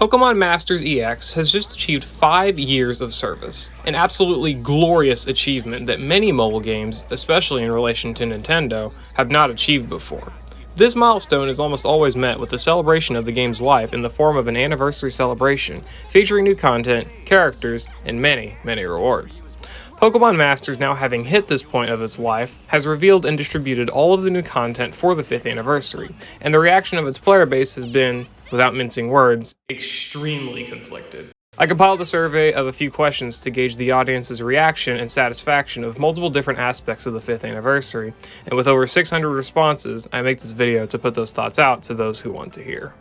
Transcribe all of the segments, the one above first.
Pokemon Masters EX has just achieved 5 years of service, an absolutely glorious achievement that many mobile games, especially in relation to Nintendo, have not achieved before. This milestone is almost always met with a celebration of the game's life in the form of an anniversary celebration, featuring new content, characters, and many, many rewards. Pokemon Masters, now having hit this point of its life, has revealed and distributed all of the new content for the 5th anniversary, and the reaction of its player base has been, without mincing words, extremely conflicted. I compiled a survey of a few questions to gauge the audience's reaction and satisfaction of multiple different aspects of the 5th anniversary, and with over 600 responses, I make this video to put those thoughts out to those who want to hear.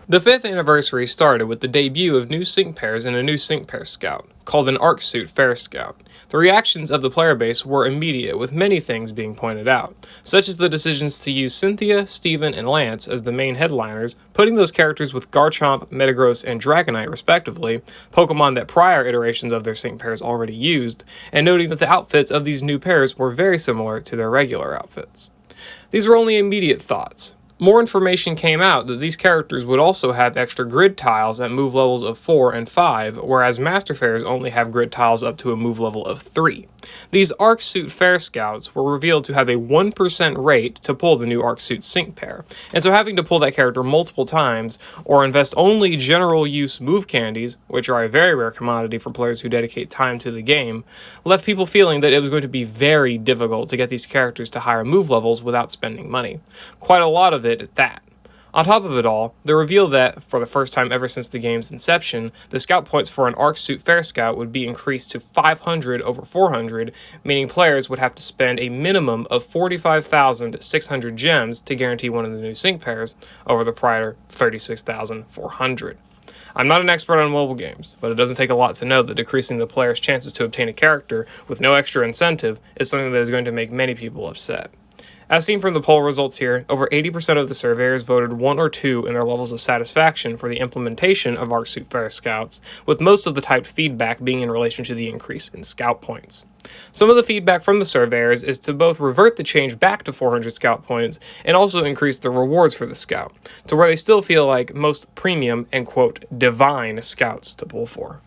The 5th anniversary started with the debut of new sync pairs and a new sync pair scout, called an Arc Suit Fair Scout. The reactions of the player base were immediate, with many things being pointed out, such as the decisions to use Cynthia, Steven, and Lance as the main headliners, putting those characters with Garchomp, Metagross, and Dragonite respectively, Pokemon that prior iterations of their sync pairs already used, and noting that the outfits of these new pairs were very similar to their regular outfits. These were only immediate thoughts. More information came out that these characters would also have extra grid tiles at move levels of 4 and 5, whereas Master Fairs only have grid tiles up to a move level of 3. These Arc Suit Fair Scouts were revealed to have a 1% rate to pull the new Arc Suit Sync pair, and so having to pull that character multiple times, or invest only general use move candies, which are a very rare commodity for players who dedicate time to the game, left people feeling that it was going to be very difficult to get these characters to higher move levels without spending money. Quite a lot of it at that. On top of it all, the reveal that, for the first time ever since the game's inception, the scout points for an Arc Suit Fair Scout would be increased to 500 over 400, meaning players would have to spend a minimum of 45,600 gems to guarantee one of the new sync pairs, over the prior 36,400. I'm not an expert on mobile games, but it doesn't take a lot to know that decreasing the player's chances to obtain a character with no extra incentive is something that is going to make many people upset. As seen from the poll results here, over 80% of the surveyors voted 1 or 2 in their levels of satisfaction for the implementation of Arc Suit Fair Scouts, with most of the typed feedback being in relation to the increase in scout points. Some of the feedback from the surveyors is to both revert the change back to 400 scout points and also increase the rewards for the scout, to where they still feel like most premium and quote divine scouts to pull for.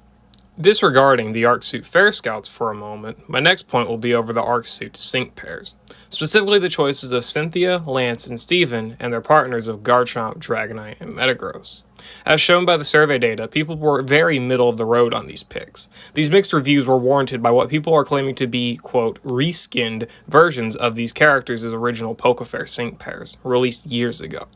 Disregarding the Arc Suit Fair Scouts for a moment, my next point will be over the Arc Suit Sync pairs, specifically the choices of Cynthia, Lance, and Steven, and their partners of Garchomp, Dragonite, and Metagross. As shown by the survey data, people were very middle of the road on these picks. These mixed reviews were warranted by what people are claiming to be, quote, reskinned versions of these characters as original Pokefair Sync pairs, released years ago.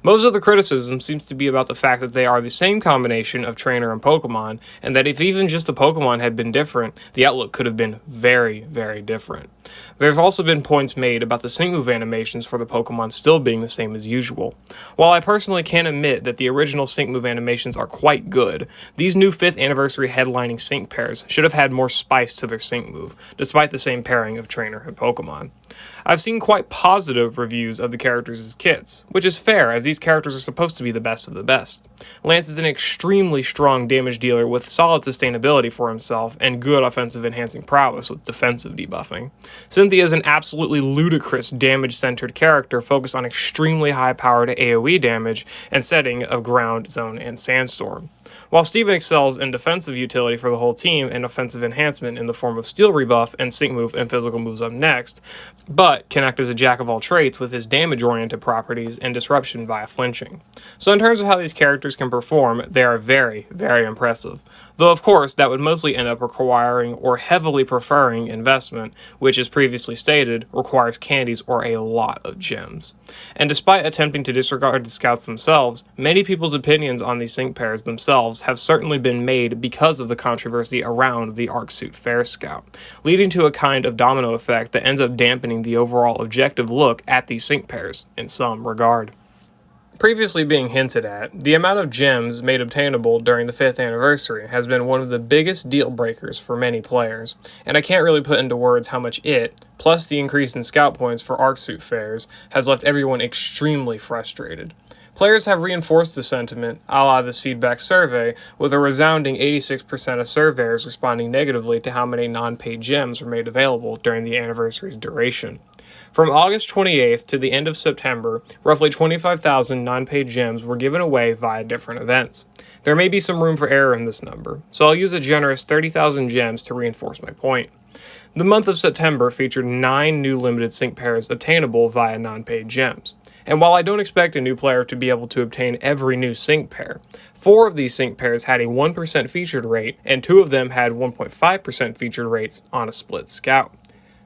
Most of the criticism seems to be about the fact that they are the same combination of trainer and Pokemon, and that if even just the Pokemon had been different, the outlook could have been very, very different. There have also been points made about the sync move animations for the Pokemon still being the same as usual. While I personally can admit that the original sync move animations are quite good, these new 5th anniversary headlining sync pairs should have had more spice to their sync move, despite the same pairing of trainer and Pokemon. I've seen quite positive reviews of the characters as kits, which is fair as these characters are supposed to be the best of the best. Lance is an extremely strong damage dealer with solid sustainability for himself and good offensive enhancing prowess with defensive debuffing. Cynthia is an absolutely ludicrous damage-centered character focused on extremely high powered AoE damage and setting of Ground, Zone, and Sandstorm. While Steven excels in defensive utility for the whole team and offensive enhancement in the form of Steel Rebuff and Sync Move and physical moves up next, but can act as a jack of all trades with his damage-oriented properties and disruption via flinching. So in terms of how these characters can perform, they are very, very impressive. Though of course that would mostly end up requiring or heavily preferring investment, which as previously stated, requires candies or a lot of gems. And despite attempting to disregard the scouts themselves, many people's opinions on these sync pairs themselves have certainly been made because of the controversy around the Arc Suit Fair Scout, leading to a kind of domino effect that ends up dampening the overall objective look at these sync pairs in some regard. Previously being hinted at, the amount of gems made obtainable during the 5th anniversary has been one of the biggest deal breakers for many players, and I can't really put into words how much it, plus the increase in scout points for Arc Suit fairs, has left everyone extremely frustrated. Players have reinforced the sentiment, a la this feedback survey, with a resounding 86% of surveyors responding negatively to how many non-paid gems were made available during the anniversary's duration. From August 28th to the end of September, roughly 25,000 non-paid gems were given away via different events. There may be some room for error in this number, so I'll use a generous 30,000 gems to reinforce my point. The month of September featured 9 new limited sync pairs obtainable via non-paid gems. And while I don't expect a new player to be able to obtain every new sync pair, 4 of these sync pairs had a 1% featured rate, and 2 of them had 1.5% featured rates on a split scout.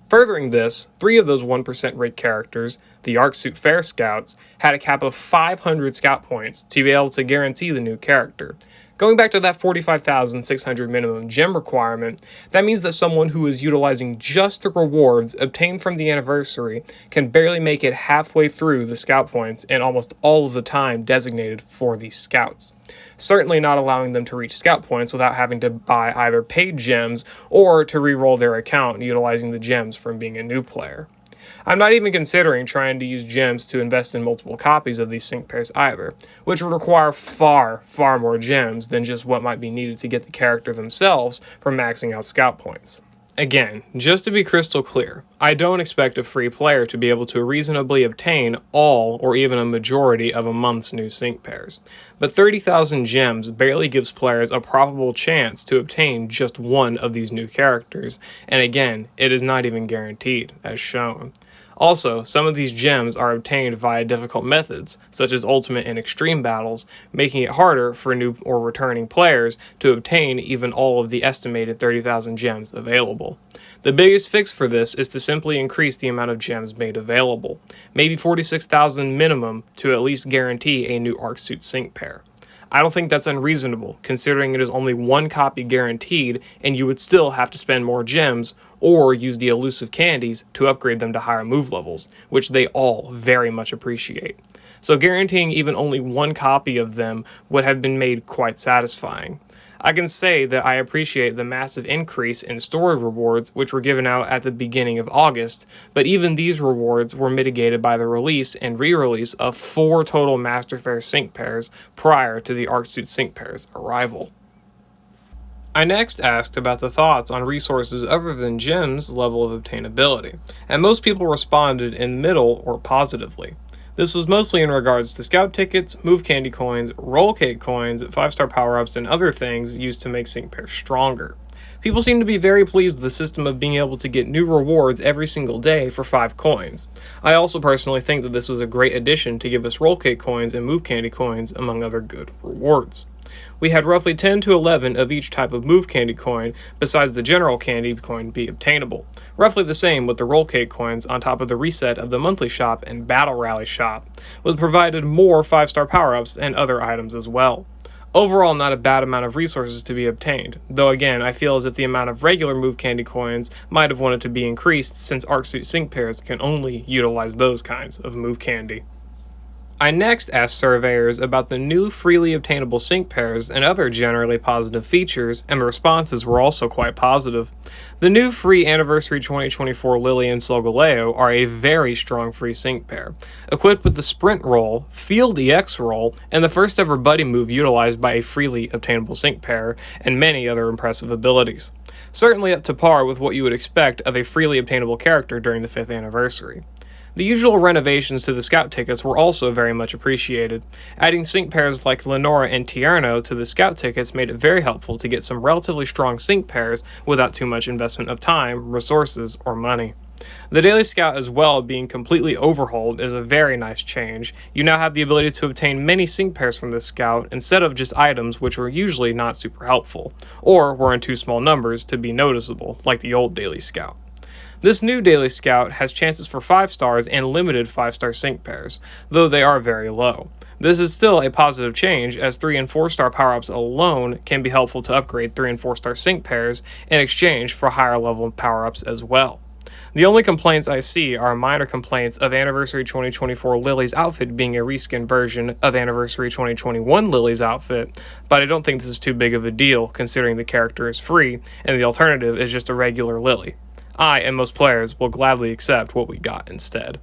Furthering this, 3 of those 1% rate characters, the Arcsuit Fair Scouts, had a cap of 500 scout points to be able to guarantee the new character. Going back to that 45,600 minimum gem requirement, that means that someone who is utilizing just the rewards obtained from the anniversary can barely make it halfway through the scout points and almost all of the time designated for these scouts. Certainly not allowing them to reach scout points without having to buy either paid gems or to re-roll their account utilizing the gems from being a new player. I'm not even considering trying to use gems to invest in multiple copies of these sync pairs either, which would require far more gems than just what might be needed to get the character themselves from maxing out scout points. Again, just to be crystal clear, I don't expect a free player to be able to reasonably obtain all or even a majority of a month's new sync pairs, but 30,000 gems barely gives players a probable chance to obtain just one of these new characters, and again, it is not even guaranteed, as shown. Also, some of these gems are obtained via difficult methods, such as Ultimate and Extreme battles, making it harder for new or returning players to obtain even all of the estimated 30,000 gems available. The biggest fix for this is to simply increase the amount of gems made available, maybe 46,000 minimum to at least guarantee a new Arcsuit sync pair. I don't think that's unreasonable, considering it is only one copy guaranteed and you would still have to spend more gems or use the elusive candies to upgrade them to higher move levels, which they all very much appreciate. So guaranteeing even only one copy of them would have been made quite satisfying. I can say that I appreciate the massive increase in story rewards which were given out at the beginning of August, but even these rewards were mitigated by the release and re-release of 4 total Master Fair sync pairs prior to the Arcsuit sync pair's arrival. I next asked about the thoughts on resources other than gems' level of obtainability, and most people responded in middle or positively. This was mostly in regards to scout tickets, move candy coins, roll cake coins, 5-star power-ups, and other things used to make sync pairs stronger. People seem to be very pleased with the system of being able to get new rewards every single day for 5 coins. I also personally think that this was a great addition to give us roll cake coins and move candy coins, among other good rewards. We had roughly 10 to 11 of each type of move candy coin besides the general candy coin be obtainable, roughly the same with the roll cake coins on top of the reset of the monthly shop and battle rally shop, with provided more 5-star power-ups and other items as well. Overall, not a bad amount of resources to be obtained, though again I feel as if the amount of regular move candy coins might have wanted to be increased since Arcsuit sync pairs can only utilize those kinds of move candy. I next asked surveyors about the new freely obtainable sync pairs and other generally positive features, and the responses were also quite positive. The new free Anniversary 2024 Lily and Solgaleo are a very strong free sync pair, equipped with the Sprint Roll, Field EX Roll, and the first ever Buddy move utilized by a freely obtainable sync pair, and many other impressive abilities. Certainly up to par with what you would expect of a freely obtainable character during the 5th anniversary. The usual renovations to the scout tickets were also very much appreciated. Adding sync pairs like Lenora and Tierno to the scout tickets made it very helpful to get some relatively strong sync pairs without too much investment of time, resources, or money. The Daily Scout as well being completely overhauled is a very nice change. You now have the ability to obtain many sync pairs from the Scout instead of just items which were usually not super helpful, or were in too small numbers to be noticeable, like the old Daily Scout. This new Daily Scout has chances for 5 stars and limited 5-star sync pairs, though they are very low. This is still a positive change, as 3 and 4-star power-ups alone can be helpful to upgrade 3 and 4-star sync pairs in exchange for higher level power-ups as well. The only complaints I see are minor complaints of Anniversary 2024 Lily's outfit being a reskin version of Anniversary 2021 Lily's outfit, but I don't think this is too big of a deal considering the character is free and the alternative is just a regular Lily. I and most players will gladly accept what we got instead.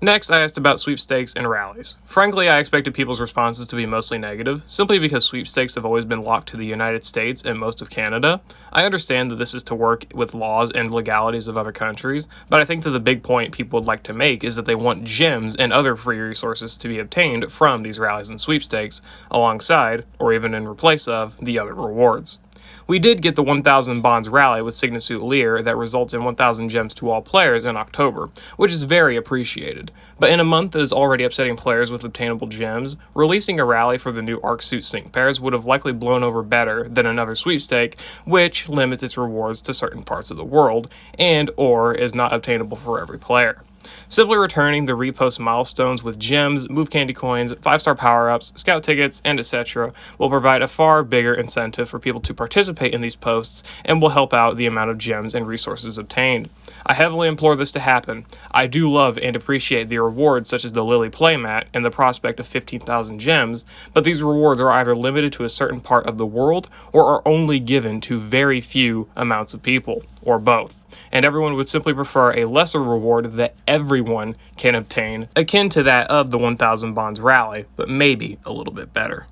Next, I asked about sweepstakes and rallies. Frankly, I expected people's responses to be mostly negative, simply because sweepstakes have always been locked to the United States and most of Canada. I understand that this is to work with laws and legalities of other countries, but I think that the big point people would like to make is that they want gems and other free resources to be obtained from these rallies and sweepstakes, alongside, or even in replace of, the other rewards. We did get the 1000 Bonds rally with Signasuit Lear that results in 1000 gems to all players in October, which is very appreciated. But in a month that is already upsetting players with obtainable gems, releasing a rally for the new Arc-Suit Sync pairs would have likely blown over better than another sweepstake, which limits its rewards to certain parts of the world, and or is not obtainable for every player. Simply returning the repost milestones with gems, move candy coins, 5-star power-ups, scout tickets, and etc. will provide a far bigger incentive for people to participate in these posts and will help out the amount of gems and resources obtained. I heavily implore this to happen. I do love and appreciate the rewards such as the Lily playmat and the prospect of 15,000 gems, but these rewards are either limited to a certain part of the world or are only given to very few amounts of people, or both. And everyone would simply prefer a lesser reward that everyone can obtain, akin to that of the 1000 Bonds rally, but maybe a little bit better.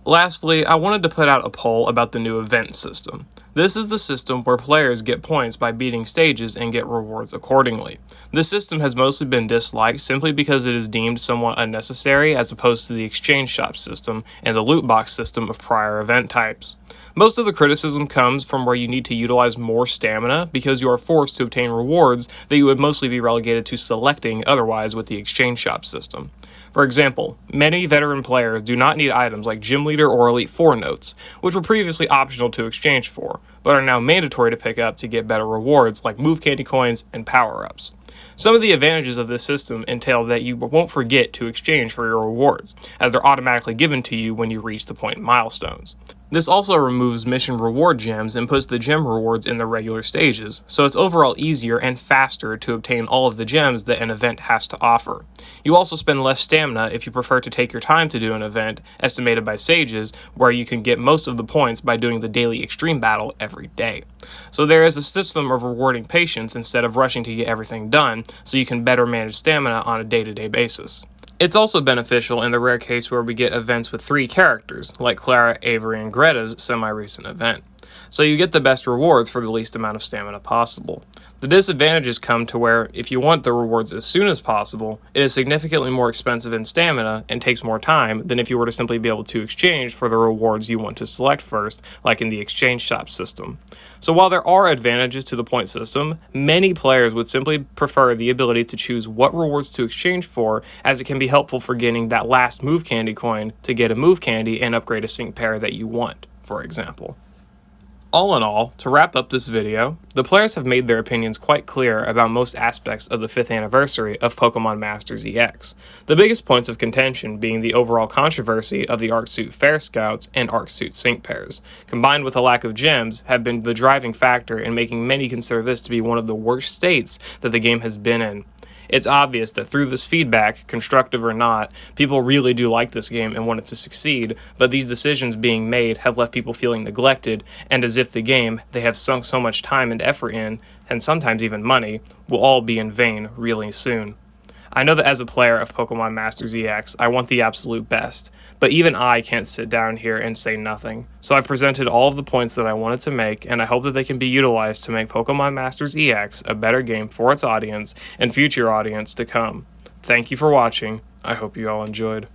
Lastly, I wanted to put out a poll about the new event system. This is the system where players get points by beating stages and get rewards accordingly. This system has mostly been disliked simply because it is deemed somewhat unnecessary as opposed to the exchange shop system and the loot box system of prior event types. Most of the criticism comes from where you need to utilize more stamina because you are forced to obtain rewards that you would mostly be relegated to selecting otherwise with the exchange shop system. For example, many veteran players do not need items like Gym Leader or Elite 4 notes, which were previously optional to exchange for, but are now mandatory to pick up to get better rewards like move candy coins and power-ups. Some of the advantages of this system entail that you won't forget to exchange for your rewards, as they're automatically given to you when you reach the point milestones. This also removes mission reward gems and puts the gem rewards in the regular stages, so it's overall easier and faster to obtain all of the gems that an event has to offer. You also spend less stamina if you prefer to take your time to do an event, estimated by sages, where you can get most of the points by doing the daily extreme battle every day. So there is a system of rewarding patience instead of rushing to get everything done, so you can better manage stamina on a day-to-day basis. It's also beneficial in the rare case where we get events with 3 characters, like Clara, Avery, and Greta's semi-recent event. So you get the best rewards for the least amount of stamina possible. The disadvantages come to where, if you want the rewards as soon as possible, it is significantly more expensive in stamina and takes more time than if you were to simply be able to exchange for the rewards you want to select first, like in the exchange shop system. So while there are advantages to the point system, many players would simply prefer the ability to choose what rewards to exchange for, as it can be helpful for getting that last move candy coin to get a move candy and upgrade a sync pair that you want, for example. All in all, to wrap up this video, the players have made their opinions quite clear about most aspects of the 5th anniversary of Pokemon Masters EX, the biggest points of contention being the overall controversy of the Arc-Suit Fair Scouts and Arc-Suit Sync pairs, combined with a lack of gems, have been the driving factor in making many consider this to be one of the worst states that the game has been in. It's obvious that through this feedback, constructive or not, people really do like this game and want it to succeed, but these decisions being made have left people feeling neglected, and as if the game they have sunk so much time and effort in, and sometimes even money, will all be in vain really soon. I know that as a player of Pokemon Masters EX, I want the absolute best, but even I can't sit down here and say nothing. So I presented all of the points that I wanted to make, and I hope that they can be utilized to make Pokemon Masters EX a better game for its audience and future audience to come. Thank you for watching. I hope you all enjoyed.